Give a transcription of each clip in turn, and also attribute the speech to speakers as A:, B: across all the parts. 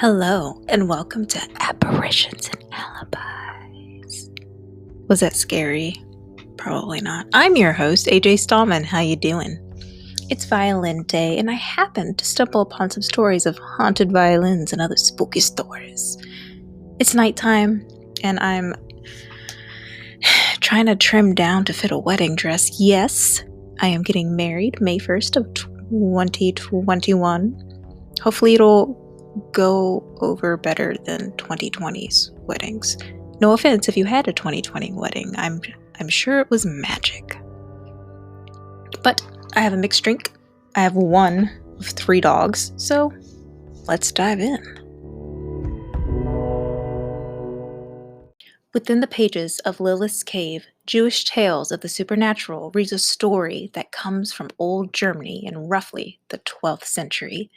A: Hello, and welcome to Apparitions and Alibis. Was that scary? Probably not. I'm your host, AJ Stallman. How you doing? It's Violin Day, and I happened to stumble upon some stories of haunted violins and other spooky stories. It's nighttime, and I'm trying to trim down to fit a wedding dress. Yes, I am getting married May 1st of 2021. Hopefully it'll go over better than 2020's weddings. No offense if you had a 2020 wedding. I'm sure it was magic. But I have a mixed drink. I have one of 3 dogs, so let's dive in. Within the pages of Lilith's Cave, Jewish Tales of the Supernatural reads a story that comes from old Germany in roughly the 12th century.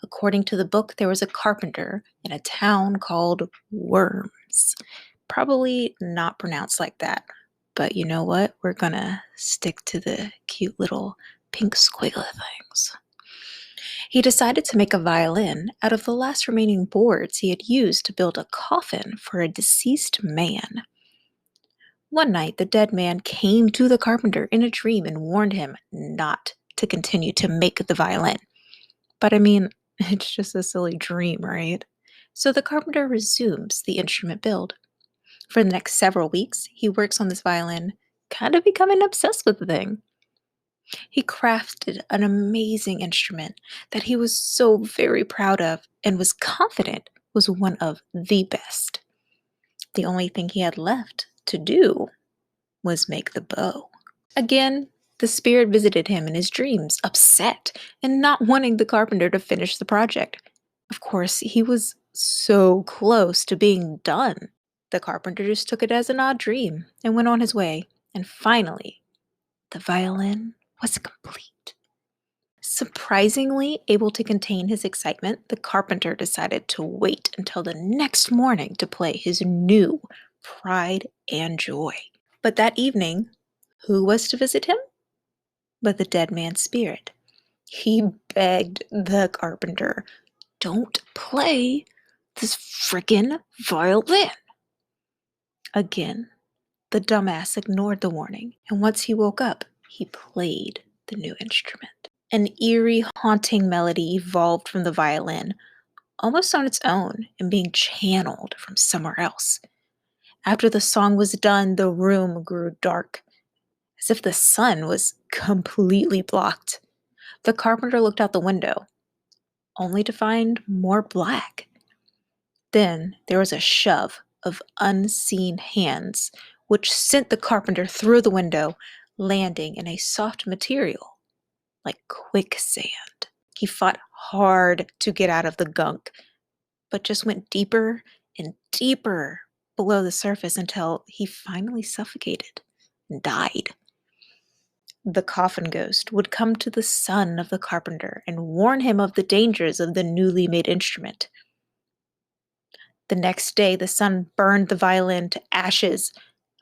A: According to the book, there was a carpenter in a town called Worms. Probably not pronounced like that, but you know what? We're gonna stick to the cute little pink squiggly things. He decided to make a violin out of the last remaining boards he had used to build a coffin for a deceased man. One night, the dead man came to the carpenter in a dream and warned him not to continue to make the violin. But I mean, it's just a silly dream, right? So the carpenter resumes the instrument build. For the next several weeks, he works on this violin, kind of becoming obsessed with the thing. He crafted an amazing instrument that he was so very proud of and was confident was one of the best. The only thing he had left to do was make the bow. Again, the spirit visited him in his dreams, upset and not wanting the carpenter to finish the project. Of course, he was so close to being done. The carpenter just took it as an odd dream and went on his way. And finally, the violin was complete. Surprisingly able to contain his excitement, the carpenter decided to wait until the next morning to play his new pride and joy. But that evening, who was to visit him? But the dead man's spirit. He begged the carpenter, "Don't play this frickin' violin." Again, the dumbass ignored the warning, and once he woke up, he played the new instrument. An eerie, haunting melody evolved from the violin, almost on its own and being channeled from somewhere else. After the song was done, the room grew dark, as if the sun was completely blocked. The carpenter looked out the window, only to find more black. Then there was a shove of unseen hands, which sent the carpenter through the window, landing in a soft material like quicksand. He fought hard to get out of the gunk, but just went deeper and deeper below the surface until he finally suffocated and died. The coffin ghost would come to the son of the carpenter and warn him of the dangers of the newly made instrument. The next day, the son burned the violin to ashes,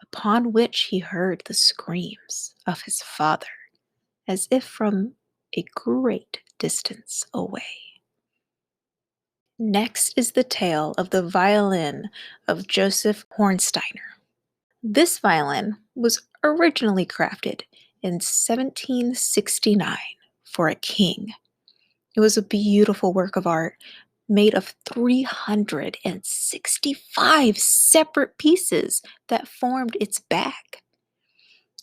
A: upon which he heard the screams of his father, as if from a great distance away. Next is the tale of the violin of Joseph Hornsteiner. This violin was originally crafted in 1769 for a king. It was a beautiful work of art made of 365 separate pieces that formed its back.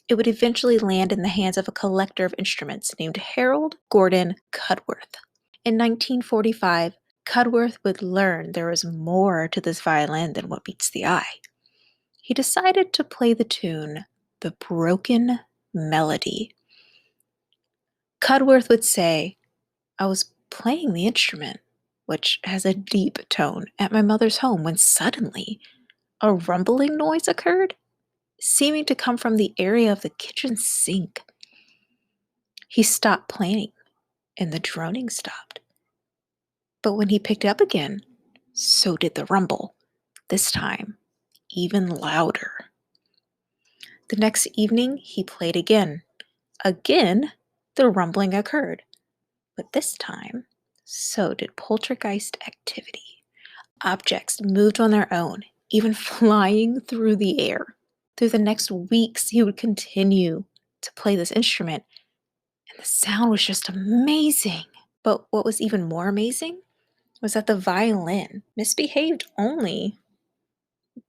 A: It would eventually land in the hands of a collector of instruments named Harold Gordon Cudworth. In 1945, Cudworth would learn there was more to this violin than what meets the eye. He decided to play the tune, "The Broken Melody." Cudworth would say, "I was playing the instrument, which has a deep tone, at my mother's home when suddenly a rumbling noise occurred, seeming to come from the area of the kitchen sink. He stopped playing, and the droning stopped. But when he picked it up again, so did the rumble, this time even louder. The next evening, he played again. Again, the rumbling occurred, but this time, so did poltergeist activity. Objects moved on their own, even flying through the air. Through the next weeks, he would continue to play this instrument, and the sound was just amazing. But what was even more amazing was that the violin misbehaved only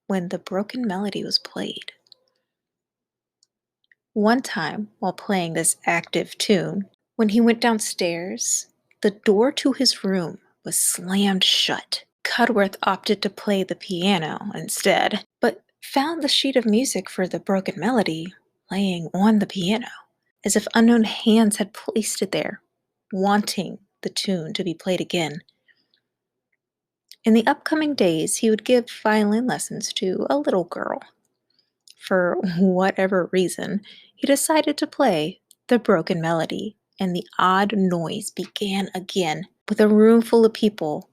A: when the broken melody was played. One time, while playing this active tune, when he went downstairs, the door to his room was slammed shut. Cudworth opted to play the piano instead, but found the sheet of music for the broken melody laying on the piano, as if unknown hands had placed it there, wanting the tune to be played again. In the upcoming days, he would give violin lessons to a little girl. For whatever reason, he decided to play the broken melody, and the odd noise began again with a room full of people.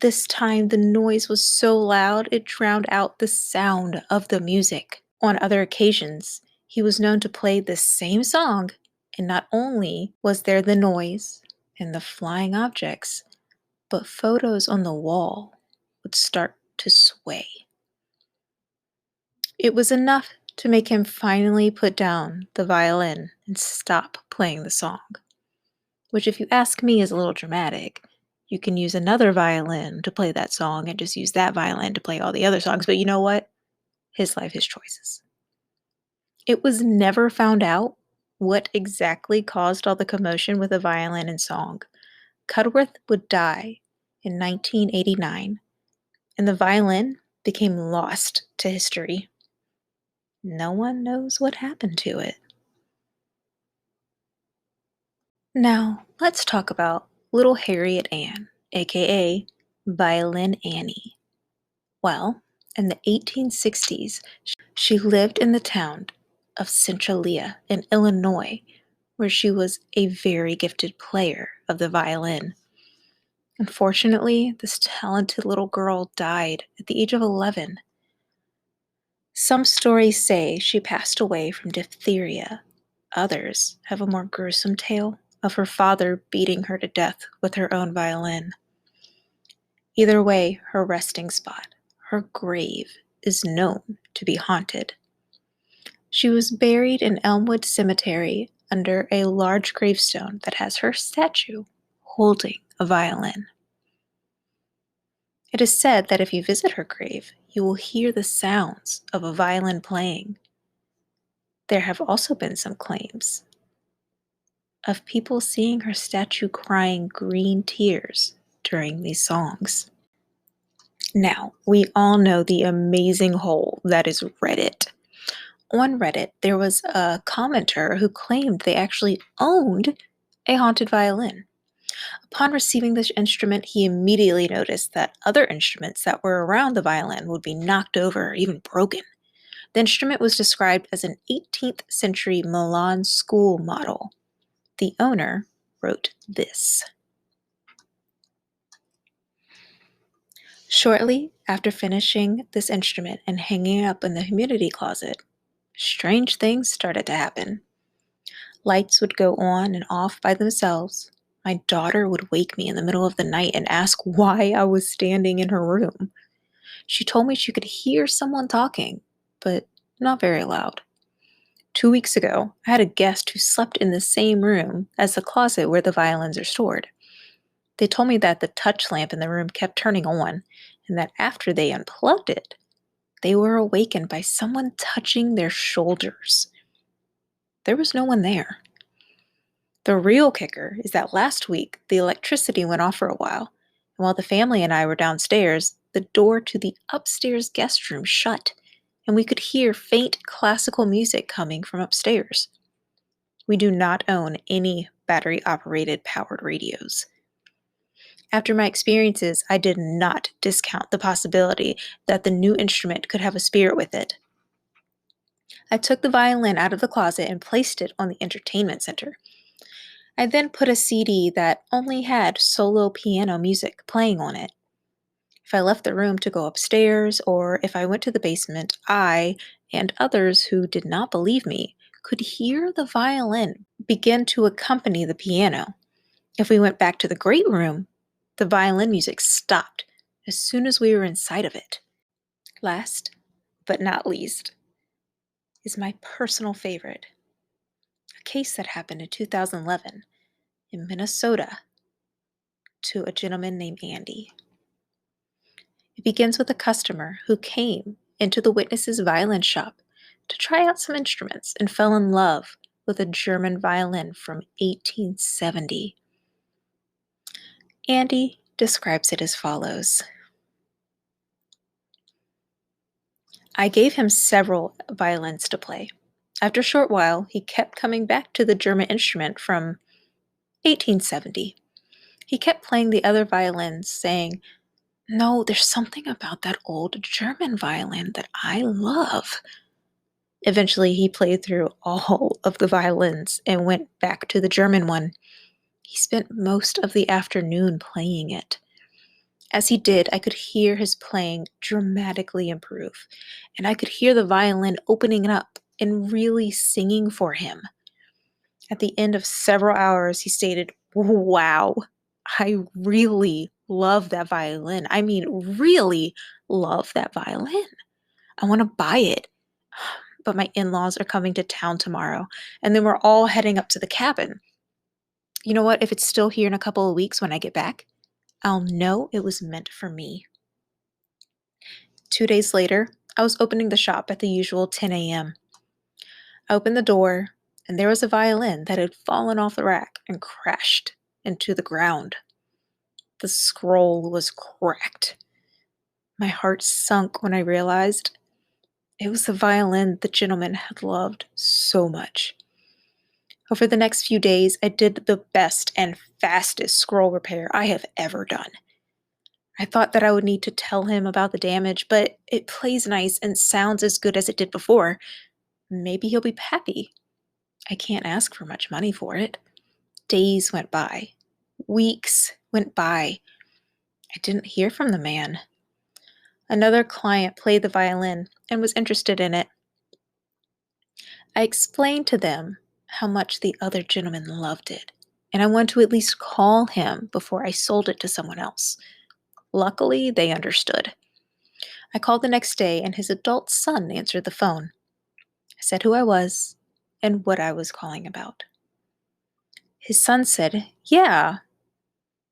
A: This time, the noise was so loud it drowned out the sound of the music. On other occasions, he was known to play the same song, and not only was there the noise and the flying objects, but photos on the wall would start to sway. It was enough to make him finally put down the violin and stop playing the song, which, if you ask me, is a little dramatic. You can use another violin to play that song and just use that violin to play all the other songs, but you know what? His life, his choices. It was never found out what exactly caused all the commotion with the violin and song. Cudworth would die in 1989, and the violin became lost to history. No one knows what happened to it. Now, let's talk about little Harriet Ann, aka Violin Annie. Well, in the 1860s, she lived in the town of Centralia in Illinois, where she was a very gifted player of the violin. Unfortunately, this talented little girl died at the age of 11. Some stories say she passed away from diphtheria. Others have a more gruesome tale of her father beating her to death with her own violin. Either way, her resting spot, her grave, is known to be haunted. She was buried in Elmwood Cemetery under a large gravestone that has her statue holding a violin. It is said that if you visit her grave, you will hear the sounds of a violin playing. There have also been some claims of people seeing her statue crying green tears during these songs. Now, we all know the amazing hole that is Reddit. On Reddit, there was a commenter who claimed they actually owned a haunted violin. Upon receiving this instrument, he immediately noticed that other instruments that were around the violin would be knocked over or even broken. The instrument was described as an 18th century Milan school model. The owner wrote this. Shortly after finishing this instrument and hanging it up in the humidity closet, strange things started to happen. Lights would go on and off by themselves. My daughter would wake me in the middle of the night and ask why I was standing in her room. She told me she could hear someone talking, but not very loud. 2 weeks ago, I had a guest who slept in the same room as the closet where the violins are stored. They told me that the touch lamp in the room kept turning on, and that after they unplugged it, they were awakened by someone touching their shoulders. There was no one there. The real kicker is that last week, the electricity went off for a while, and while the family and I were downstairs, the door to the upstairs guest room shut, and we could hear faint classical music coming from upstairs. We do not own any battery-operated powered radios. After my experiences, I did not discount the possibility that the new instrument could have a spirit with it. I took the violin out of the closet and placed it on the entertainment center. I then put a CD that only had solo piano music playing on it. If I left the room to go upstairs, or if I went to the basement, I, and others who did not believe me, could hear the violin begin to accompany the piano. If we went back to the great room, the violin music stopped, as soon as we were in sight of it. Last, but not least, is my personal favorite, a case that happened in 2011 in Minnesota to a gentleman named Andy. It begins with a customer who came into the witness's violin shop to try out some instruments and fell in love with a German violin from 1870. Andy describes it as follows. I gave him several violins to play. After a short while, he kept coming back to the German instrument from 1870. He kept playing the other violins, saying, "No, there's something about that old German violin that I love." Eventually, he played through all of the violins and went back to the German one. He spent most of the afternoon playing it. As he did, I could hear his playing dramatically improve, and I could hear the violin opening up and really singing for him. At the end of several hours, he stated, "Wow, I really love that violin. I mean, really love that violin. I want to buy it. But my in-laws are coming to town tomorrow, and then we're all heading up to the cabin. You know what? If it's still here in a couple of weeks when I get back, I'll know it was meant for me." 2 days later, I was opening the shop at the usual 10 a.m. I opened the door, and there was a violin that had fallen off the rack and crashed into the ground. The scroll was cracked. My heart sunk when I realized it was the violin the gentleman had loved so much. Over the next few days, I did the best and fastest scroll repair I have ever done. I thought that I would need to tell him about the damage, but it plays nice and sounds as good as it did before. Maybe he'll be happy. I can't ask for much money for it. Days went by. Weeks went by. I didn't hear from the man. Another client played the violin and was interested in it. I explained to them how much the other gentleman loved it, and I wanted to at least call him before I sold it to someone else. Luckily, they understood. I called the next day, and his adult son answered the phone. I said who I was and what I was calling about. His son said, "Yeah,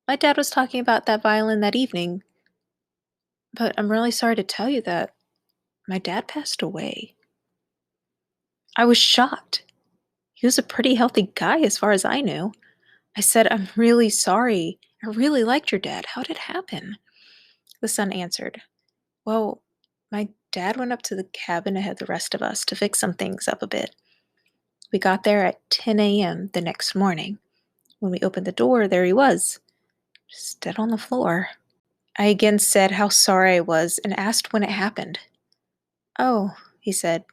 A: my dad was talking about that violin that evening, but I'm really sorry to tell you that my dad passed away." I was shocked. He was a pretty healthy guy as far as I knew. I said, "I'm really sorry. I really liked your dad. How did it happen?" The son answered, "Well, my dad went up to the cabin ahead of the rest of us to fix some things up a bit. We got there at 10 a.m. the next morning. When we opened the door, there he was, just dead on the floor." I again said how sorry I was and asked when it happened. "Oh," he said,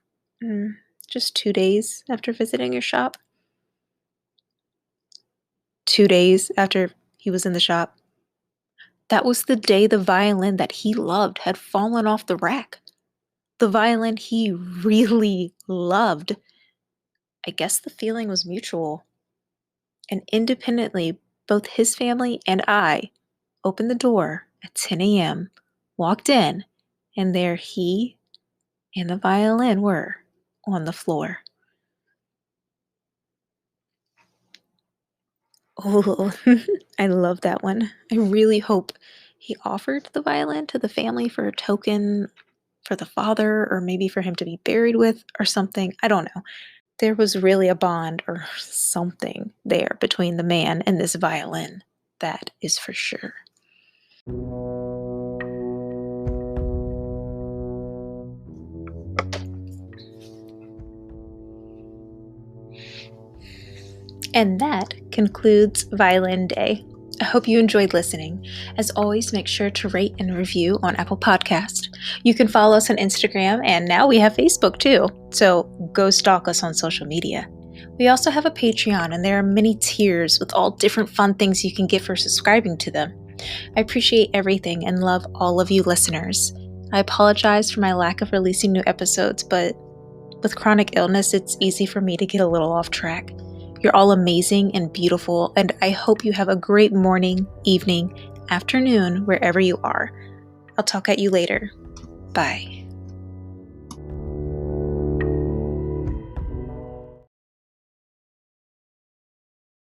A: "just 2 days after visiting your shop." 2 days after he was in the shop. That was the day the violin that he loved had fallen off the rack. The violin he really loved. I guess the feeling was mutual. And independently, both his family and I opened the door at 10 a.m., walked in, and there he and the violin were on the floor. Oh, I love that one. I really hope he offered the violin to the family for a token for the father, or maybe for him to be buried with or something. I don't know. There was really a bond or something there between the man and this violin. That is for sure. And that concludes Violin Day. I hope you enjoyed listening. As always, make sure to rate and review on Apple Podcast. You can follow us on Instagram, and now we have Facebook too. So go stalk us on social media. We also have a Patreon, and there are many tiers with all different fun things you can get for subscribing to them. I appreciate everything and love all of you listeners. I apologize for my lack of releasing new episodes, but with chronic illness, it's easy for me to get a little off track. You're all amazing and beautiful, and I hope you have a great morning, evening, afternoon, wherever you are. I'll talk at you later. Bye.